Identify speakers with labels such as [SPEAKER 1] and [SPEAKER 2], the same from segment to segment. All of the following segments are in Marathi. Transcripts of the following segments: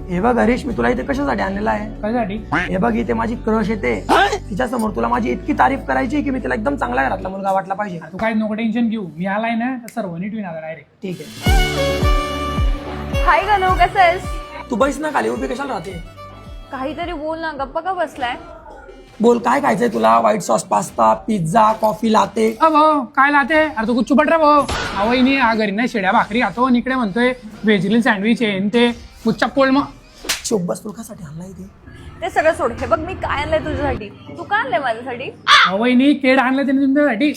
[SPEAKER 1] हे बघ हरीश, मी तुला इथे कशासाठी आणलेला आहे?
[SPEAKER 2] कशासाठी?
[SPEAKER 1] हे बघ, इथे माझी क्रश येते. तिच्या समोर तुला माझी इतकी तारीफ करायची की मी तिला एकदम चांगला घरातला मुलगा वाटला पाहिजे.
[SPEAKER 2] तू काय नको टेन्शन घेऊ, मी आलाय ना तर सर्व नीट होईन आता डायरेक्ट.
[SPEAKER 1] ठीक आहे.
[SPEAKER 3] हाय गणू, कसं आहेस?
[SPEAKER 1] तू बैस ना खाली, उभी कशाला राहते?
[SPEAKER 3] काहीतरी बोल ना, गप्पा का बसलाय?
[SPEAKER 1] बोल, काय खायचंय तुला? White sauce pasta, pizza, coffee, latte?
[SPEAKER 2] भाऊ काय लाते? अरे तू गुच्चू पट रे भाऊ. आवईनी हा घरी नाही शेड्या भाकरी खातो, इकडे म्हणतोय व्हेजिटेरियन सँडविच आहे ते गुच्चा पोळ. मग
[SPEAKER 1] चुप बस, तुला कशासाठी आणलाय ते?
[SPEAKER 3] ते सगळं सोड. हे बघ, मी काय आणलंय तुझ्यासाठी. तू काय आणलंय माझ्यासाठी?
[SPEAKER 2] आवईनी केड आणलं त्याने तुमच्यासाठी.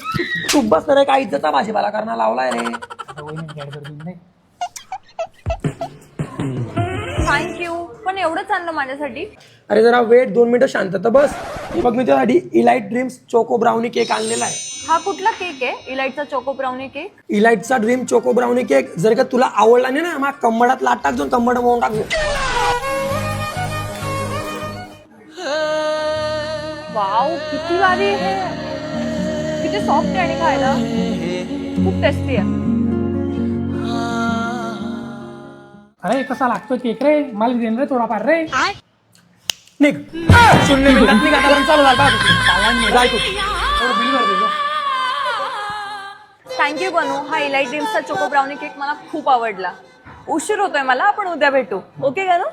[SPEAKER 1] चुप बस रे, काय इज्जतचा भाजीपाला करणं लावलाय रे.
[SPEAKER 3] थँक्यू, पण एवढंच आणलं माझ्यासाठी?
[SPEAKER 1] अरे जरा वेट, 2 मिनिटं शांतता बस. हे बघ, मी तुझ्यासाठी Elite Dreams choco brownie cake आणलेला आहे.
[SPEAKER 3] हा कुठला केक आहे? इलाइटचा चोको ब्राउनी केक?
[SPEAKER 1] इलाइटचा ड्रीम चोको ब्राउनी केक जर का तुला आवडला नाही ना, मग कंबडात लाट टाक, जाऊन कंबड मोडून टाकू.
[SPEAKER 3] वाव, किती भारी आहे. किती सॉफ्ट आहे आणि खायला खूप टेस्टी आहे.
[SPEAKER 2] अरे कसा लागतो केक रे, मला देन रे थोडाफार रे.
[SPEAKER 1] निघ. 0 मिनिटात निघ, आता चालू झालं. जा इथून.
[SPEAKER 2] बिल भर देतो.
[SPEAKER 3] थँक्यू गणू. हा इलाइट ड्रीम्सचा चोको ब्राउनी केक मला खूप आवडला. उशीर होतोय मला, आपण उद्या भेटू. ओके गणू?